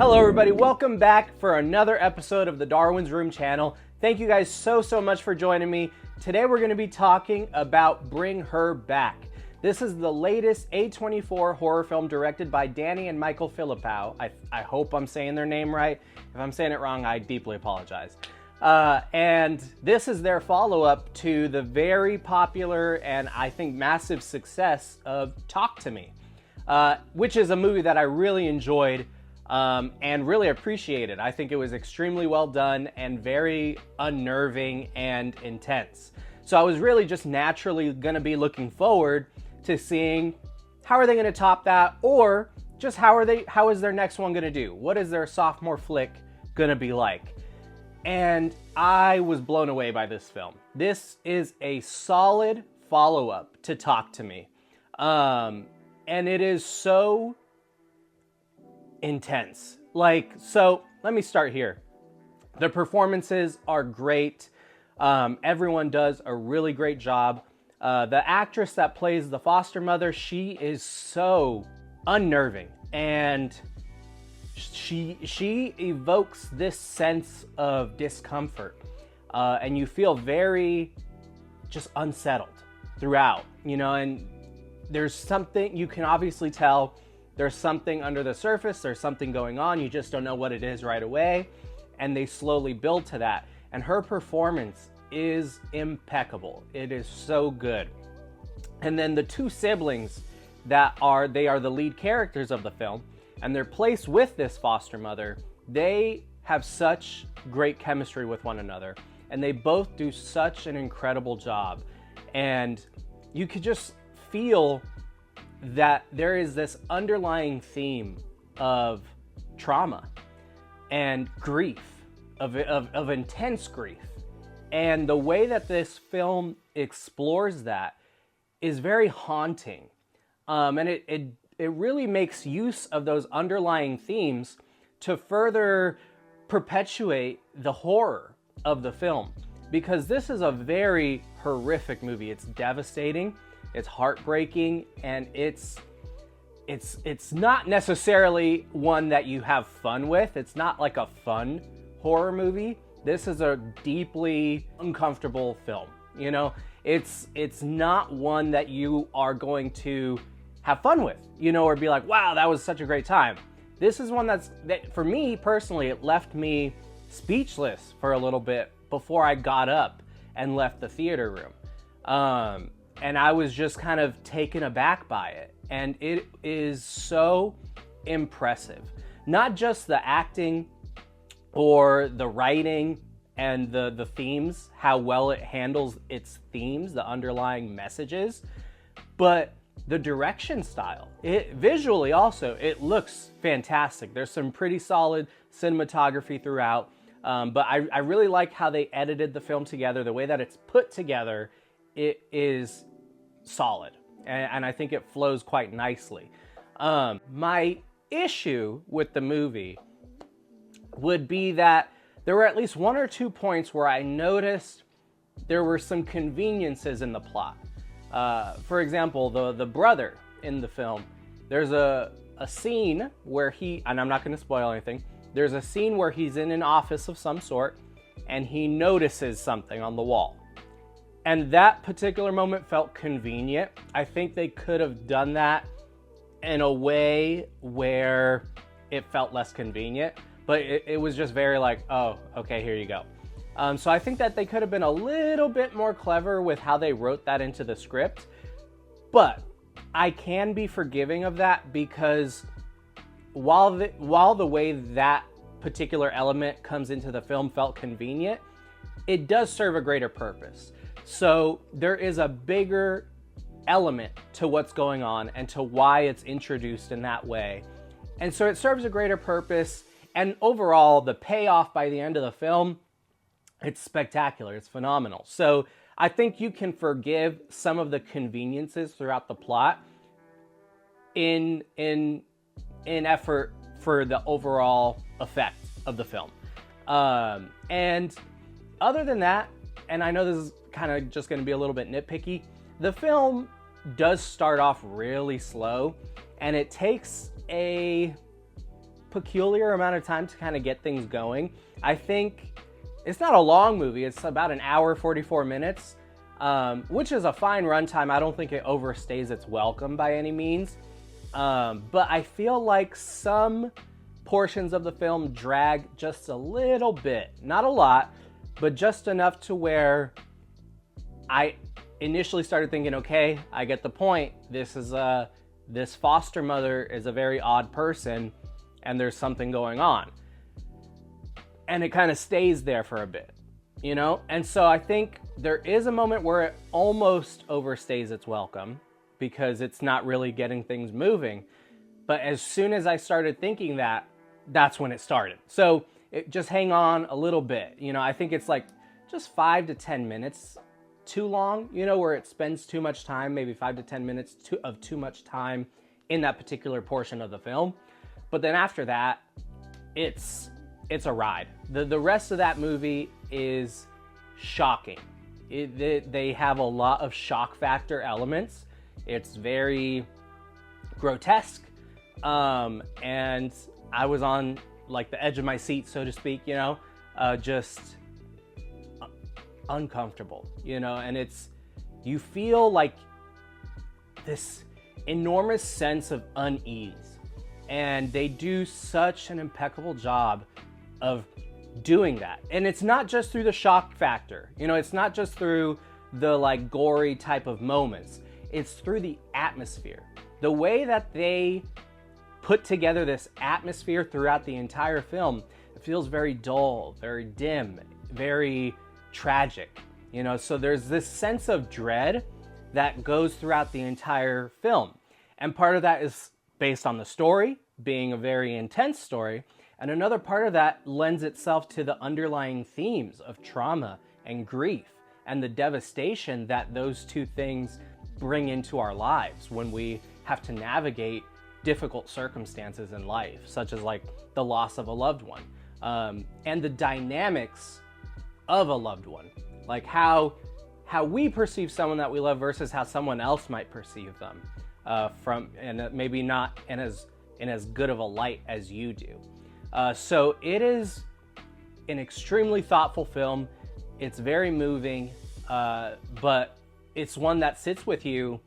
Hello everybody, welcome back for another episode of the Darwin's Room channel. Thank you guys so much for joining me. Today we're going to be talking about Bring Her Back. This is the latest A24 horror film directed by Danny and Michael Philippou. I hope I'm saying their name right. If I'm saying it wrong, I deeply apologize. And this is their follow-up to the very popular and I think massive success of Talk to Me, which is a movie that I really enjoyed and really appreciated. I think it was extremely well done and very unnerving and intense. So I was really just naturally going to be looking forward to seeing how are they going to top that, or just how is their next one going to do? What is their sophomore flick going to be like? And I was blown away by this film. This is a solid follow-up to Talk to Me. And it is so intense. So let me start here. The performances are great. Everyone does a really great job. The actress that plays the foster mother, she is so unnerving, and she evokes this sense of discomfort, and you feel very just unsettled throughout, and there's something, you can obviously tell there's something under the surface, there's something going on, you just don't know what it is right away, and they slowly build to that. And her performance is impeccable. It is so good. And then the two siblings they are the lead characters of the film, and they're placed with this foster mother. They have such great chemistry with one another, and they both do such an incredible job. And you could just feel that there is this underlying theme of trauma and grief, of intense grief. And the way that this film explores that is very haunting. And it really makes use of those underlying themes to further perpetuate the horror of the film. Because this is a very horrific movie. It's devastating, it's heartbreaking, and it's not necessarily one that you have fun with. It's not like a fun horror movie. This is a deeply uncomfortable film. It's not one that you are going to have fun with, or be like, wow, that was such a great time. This is one that for me personally, it left me speechless for a little bit before I got up and left the theater room. And I was just kind of taken aback by it. And it is so impressive. Not just the acting or the writing and the themes, how well it handles its themes, the underlying messages, but the direction style. Visually also, it looks fantastic. There's some pretty solid cinematography throughout, but I really like how they edited the film together. The way that it's put together, it is solid, and I think it flows quite nicely. My issue with the movie would be that there were at least one or two points where I noticed there were some conveniences in the plot. For example, the brother in the film, there's a scene where and I'm not going to spoil anything, there's a scene where he's in an office of some sort and he notices something on the wall. And that particular moment felt convenient. I think they could have done that in a way where it felt less convenient, but it was just very like, oh, okay, here you go. So I think that they could have been a little bit more clever with how they wrote that into the script, but I can be forgiving of that because while the way that particular element comes into the film felt convenient, it does serve a greater purpose. So there is a bigger element to what's going on and to why it's introduced in that way. And so it serves a greater purpose. And overall, the payoff by the end of the film, it's spectacular. It's phenomenal. So I think you can forgive some of the conveniences throughout the plot in effort for the overall effect of the film. And other than that, and I know this is kind of just going to be a little bit nitpicky, the film does start off really slow, and it takes a peculiar amount of time to kind of get things going. I think it's not a long movie. It's about an hour, 44 minutes, which is a fine runtime. I don't think it overstays its welcome by any means. But I feel like some portions of the film drag just a little bit. Not a lot, but just enough to where I initially started thinking, okay, I get the point. This foster mother is a very odd person, and there's something going on. And it kind of stays there for a bit, you know? And so I think there is a moment where it almost overstays its welcome because it's not really getting things moving. But as soon as I started thinking that, that's when it started. So just hang on a little bit. You know, I think it's like just 5 to 10 minutes too long, you know, where it spends too much time, maybe 5 to 10 minutes of too much time in that particular portion of the film. But then after that, it's a ride. The rest of that movie is shocking. They have a lot of shock factor elements. It's very grotesque. And I was on like the edge of my seat, so to speak, you know, just uncomfortable, you know, and you feel like this enormous sense of unease. And they do such an impeccable job of doing that. And it's not just through the shock factor, you know, it's not just through the like gory type of moments. It's through the atmosphere. The way that they put together this atmosphere throughout the entire film, it feels very dull, very dim, very tragic, you know, so there's this sense of dread that goes throughout the entire film. And part of that is based on the story being a very intense story. And another part of that lends itself to the underlying themes of trauma and grief and the devastation that those two things bring into our lives when we have to navigate difficult circumstances in life, such as like the loss of a loved one, and the dynamics of a loved one, like how we perceive someone that we love versus how someone else might perceive them, and maybe not in as good of a light as you do. So it is an extremely thoughtful film. It's very moving, but it's one that sits with you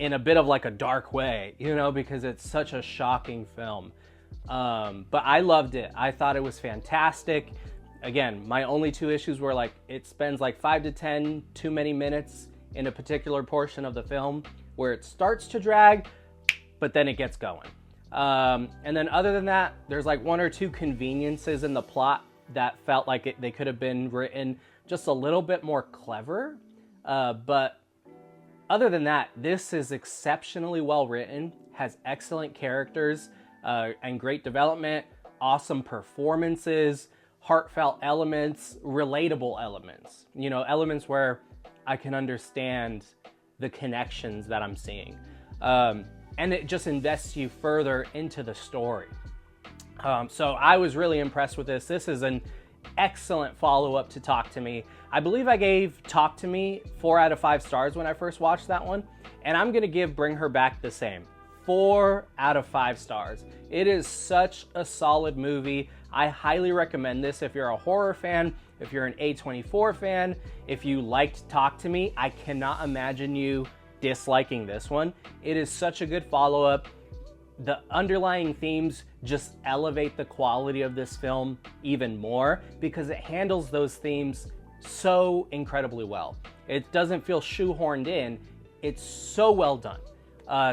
in a bit of like a dark way, you know, because it's such a shocking film. But I loved it. I thought it was fantastic. Again, my only two issues were like it spends like 5 to 10 too many minutes in a particular portion of the film where it starts to drag, but then it gets going. And then other than that, there's like 1 or 2 conveniences in the plot that felt like they could have been written just a little bit more clever. But other than that, this is exceptionally well written, has excellent characters and great development, awesome performances, heartfelt elements, relatable elements, you know, elements where I can understand the connections that I'm seeing. And it just invests you further into the story. So I was really impressed with this. This is an excellent follow-up to Talk to Me. I believe I gave Talk to Me 4 out of 5 stars when I first watched that one, and I'm gonna give Bring Her Back the same. 4 out of 5 stars. It is such a solid movie. I highly recommend this if you're a horror fan, if you're an A24 fan, if you liked Talk to Me. I cannot imagine you disliking this one. It is such a good follow-up. The underlying themes just elevate the quality of this film even more because it handles those themes so incredibly well. It doesn't feel shoehorned in. It's so well done.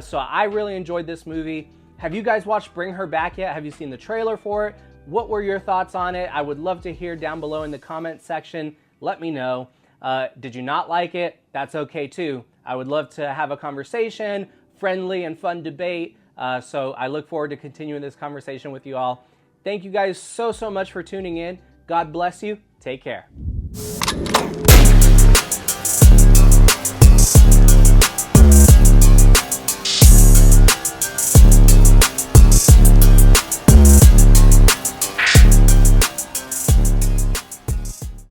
So I really enjoyed this movie. Have you guys watched Bring Her Back yet? Have you seen the trailer for it? What were your thoughts on it? I would love to hear down below in the comment section. Let me know. Did you not like it? That's okay too. I would love to have a conversation, friendly and fun debate. So I look forward to continuing this conversation with you all. Thank you guys so much for tuning in. God bless you. Take care.